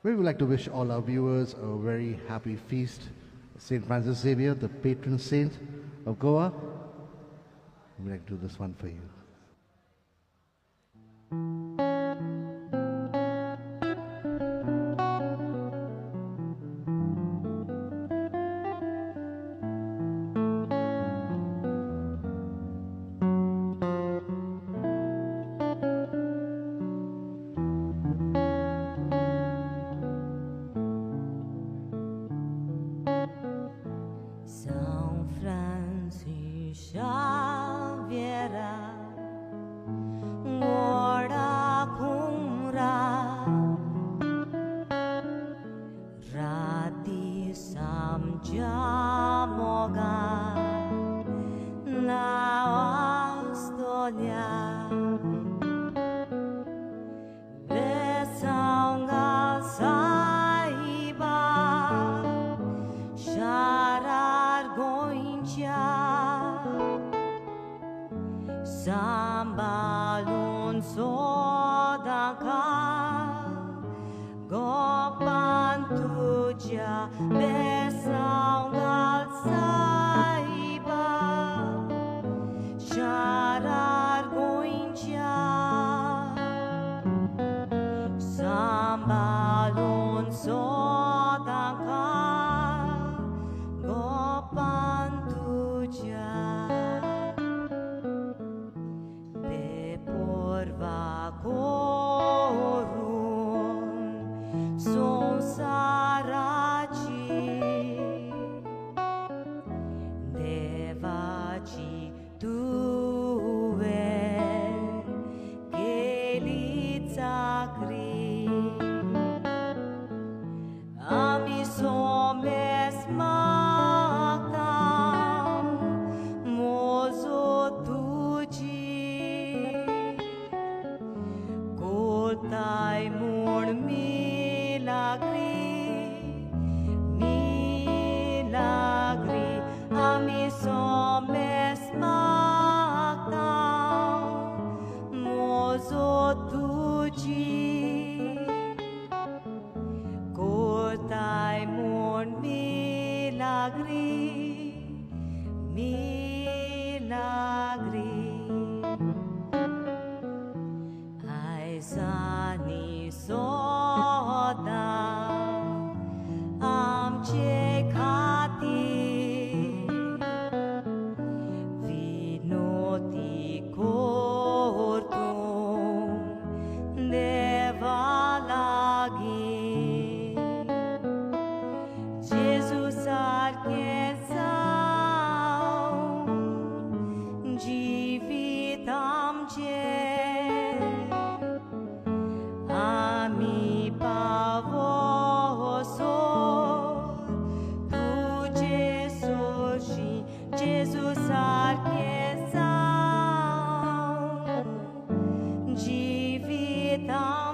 We would like to wish all our viewers a very happy feast. St. Francis Xavier, the patron saint of Goa. We'd like to do this one for you. São Francis Xavier, ora kumra, rati samjamoga na astolia, besaunga saiba. Sambalun sodaka gopan tuja besaungal saiba sharar goincha sambalun sodaka gopan tuja Porva corun son saraci devaci tue chelița cri ami somes macam mozo tuci Tai mun milagri, ami somes macam mozo tuci. Tai mun milagri. Sani soda amce khati vinoti kortum deva lagi Jesus sarke sau jivit amce Ami pavoso tu Jesus și Jesus archezau jivitam